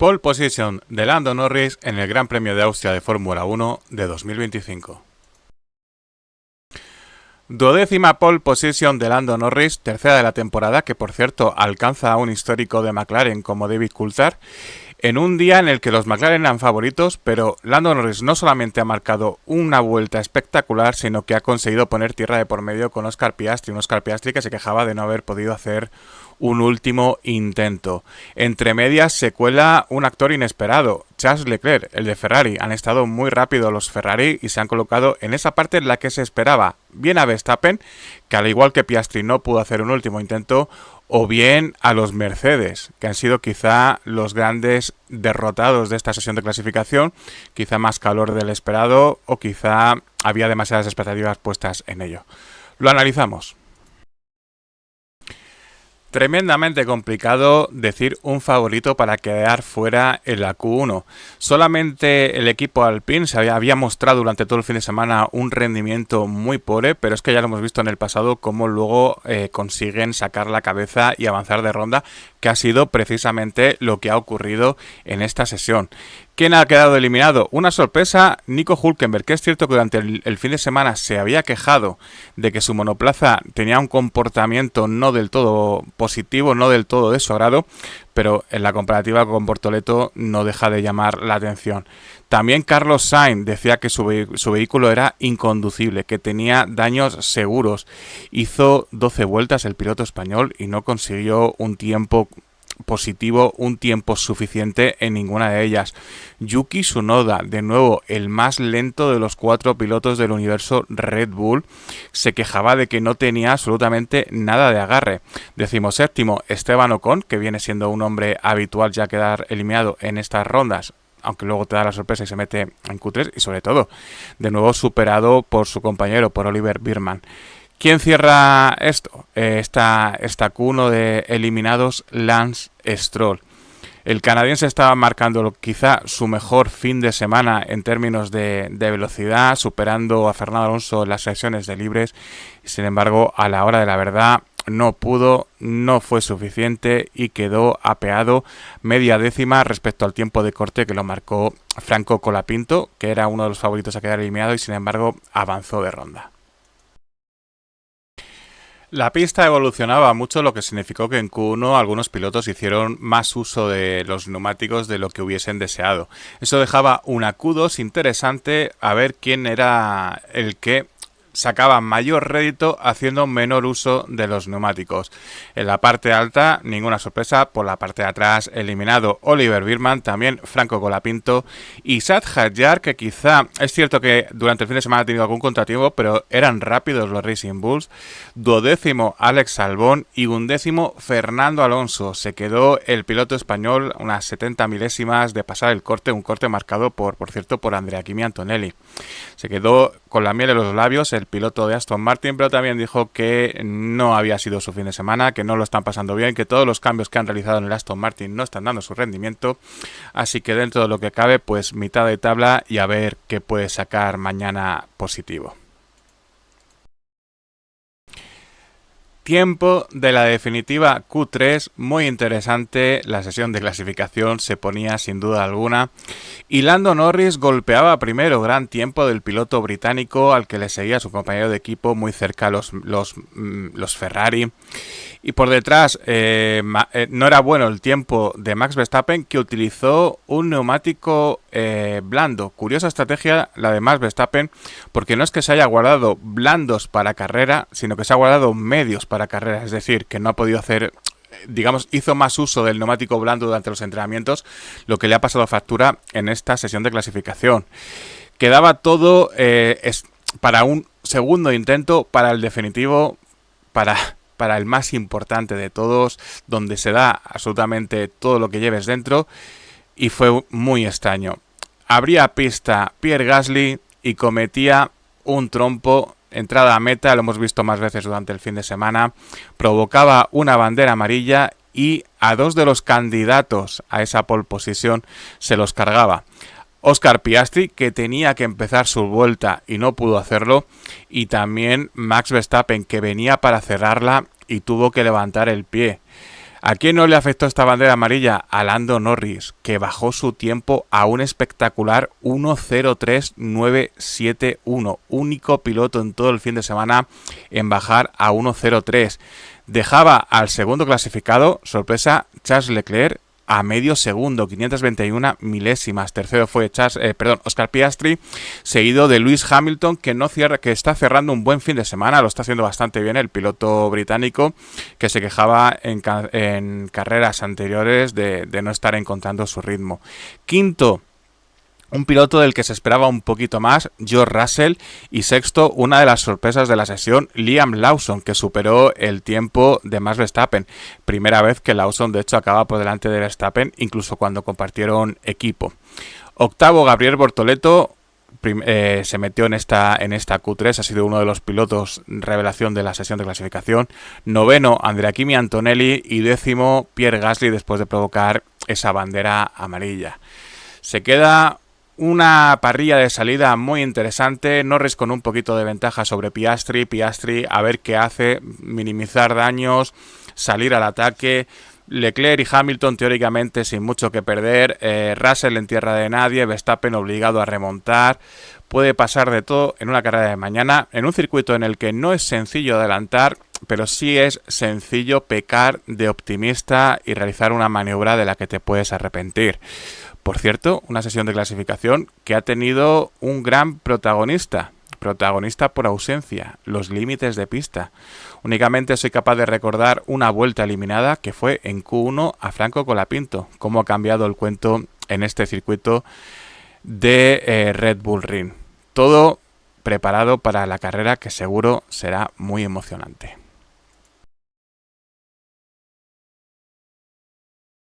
Pole position de Lando Norris en el Gran Premio de Austria de Fórmula 1 de 2025. Duodécima pole position de Lando Norris, tercera de la temporada, que por cierto alcanza a un histórico de McLaren como David Coulthard, en un día en el que los McLaren eran favoritos, pero Lando Norris no solamente ha marcado una vuelta espectacular, sino que ha conseguido poner tierra de por medio con Oscar Piastri, un Oscar Piastri que se quejaba de no haber podido hacer un último intento. Entre medias se cuela un actor inesperado, Charles Leclerc, el de Ferrari. Han estado muy rápido los Ferrari y se han colocado en esa parte en la que se esperaba, bien a Verstappen, que al igual que Piastri no pudo hacer un último intento, o bien a los Mercedes, que han sido quizá los grandes derrotados de esta sesión de clasificación, quizá más calor del esperado o quizá había demasiadas expectativas puestas en ello. Lo analizamos. Tremendamente complicado decir un favorito para quedar fuera en la Q1. Solamente el equipo Alpine se había mostrado durante todo el fin de semana un rendimiento muy pobre, pero es que ya lo hemos visto en el pasado cómo luego consiguen sacar la cabeza y avanzar de ronda, que ha sido precisamente lo que ha ocurrido en esta sesión. ¿Quién ha quedado eliminado? Una sorpresa, Nico Hülkenberg, que es cierto que durante el fin de semana se había quejado de que su monoplaza tenía un comportamiento no del todo positivo, no del todo de su agrado, pero en la comparativa con Bortoleto no deja de llamar la atención. También Carlos Sainz decía que su vehículo era inconducible, que tenía daños seguros. Hizo 12 vueltas el piloto español y no consiguió un tiempo positivo, un tiempo suficiente en ninguna de ellas. Yuki Tsunoda, de nuevo el más lento de los 4 pilotos del universo Red Bull, se quejaba de que no tenía absolutamente nada de agarre. 17º, Esteban Ocon, que viene siendo un hombre habitual ya quedar eliminado en estas rondas, aunque luego te da la sorpresa y se mete en Q3, y sobre todo, de nuevo superado por su compañero, por Oliver Biermann. ¿Quién cierra esto? Esta Q1 de eliminados, Lance Stroll. El canadiense estaba marcando quizá su mejor fin de semana en términos de velocidad, superando a Fernando Alonso en las sesiones de libres. Sin embargo, a la hora de la verdad, no pudo, no fue suficiente y quedó apeado media décima respecto al tiempo de corte que lo marcó Franco Colapinto, que era uno de los favoritos a quedar eliminado y sin embargo avanzó de ronda. La pista evolucionaba mucho, lo que significó que en Q1 algunos pilotos hicieron más uso de los neumáticos de lo que hubiesen deseado. Eso dejaba una Q2 interesante, a ver quién era el que sacaba mayor rédito haciendo menor uso de los neumáticos. En la parte alta, ninguna sorpresa. Por la parte de atrás, eliminado Oliver Biermann, también Franco Colapinto y Saad Hadjar, que quizá es cierto que durante el fin de semana ha tenido algún contratiempo, pero eran rápidos los Racing Bulls. 12º, Alex Albon y 11º, Fernando Alonso. Se quedó el piloto español unas 70 milésimas de pasar el corte, un corte marcado por cierto, por Andrea Kimi Antonelli. Se quedó con la miel en los labios el piloto de Aston Martin, pero también dijo que no había sido su fin de semana, que no lo están pasando bien, que todos los cambios que han realizado en el Aston Martin no están dando su rendimiento, así que dentro de lo que cabe, pues mitad de tabla y a ver qué puede sacar mañana positivo. Tiempo de la definitiva Q3, muy interesante, la sesión de clasificación se ponía sin duda alguna y Lando Norris golpeaba primero, gran tiempo del piloto británico al que le seguía su compañero de equipo muy cerca los Ferrari. Y por detrás no era bueno el tiempo de Max Verstappen, que utilizó un neumático blando. Curiosa estrategia la de Max Verstappen, porque no es que se haya guardado blandos para carrera, sino que se ha guardado medios para carrera. Es decir, que no ha podido hacer, digamos, hizo más uso del neumático blando durante los entrenamientos, lo que le ha pasado factura en esta sesión de clasificación. Quedaba todo para un segundo intento, para el definitivo, para el más importante de todos, donde se da absolutamente todo lo que lleves dentro, y fue muy extraño. Abría pista Pierre Gasly y cometía un trompo, entrada a meta, lo hemos visto más veces durante el fin de semana, provocaba una bandera amarilla y a 2 de los candidatos a esa pole position se los cargaba. Oscar Piastri, que tenía que empezar su vuelta y no pudo hacerlo, y también Max Verstappen, que venía para cerrarla y tuvo que levantar el pie. ¿A quién no le afectó esta bandera amarilla? A Lando Norris, que bajó su tiempo a un espectacular 1:03.971. Único piloto en todo el fin de semana en bajar a 1:03. Dejaba al segundo clasificado, sorpresa, Charles Leclerc, a medio segundo, 521 milésimas. Tercero fue Oscar Piastri, seguido de Lewis Hamilton, que está cerrando un buen fin de semana, lo está haciendo bastante bien el piloto británico, que se quejaba en carreras anteriores de no estar encontrando su ritmo. Quinto, un piloto del que se esperaba un poquito más, George Russell. Y sexto, una de las sorpresas de la sesión, Liam Lawson, que superó el tiempo de Max Verstappen. Primera vez que Lawson, de hecho, acaba por delante de Verstappen, incluso cuando compartieron equipo. Octavo, Gabriel Bortoleto. Se metió en esta Q3, ha sido uno de los pilotos revelación de la sesión de clasificación. Noveno, Andrea Kimi Antonelli. Y décimo, Pierre Gasly, después de provocar esa bandera amarilla. Se queda una parrilla de salida muy interesante. Norris con un poquito de ventaja sobre Piastri. Piastri a ver qué hace, minimizar daños, salir al ataque. Leclerc y Hamilton teóricamente sin mucho que perder. Russell en tierra de nadie. Verstappen obligado a remontar. Puede pasar de todo en una carrera de mañana, en un circuito en el que no es sencillo adelantar, pero sí es sencillo pecar de optimista y realizar una maniobra de la que te puedes arrepentir. Por cierto, una sesión de clasificación que ha tenido un gran protagonista por ausencia, los límites de pista. Únicamente soy capaz de recordar una vuelta eliminada que fue en Q1 a Franco Colapinto. Cómo ha cambiado el cuento en este circuito de Red Bull Ring. Todo preparado para la carrera que seguro será muy emocionante.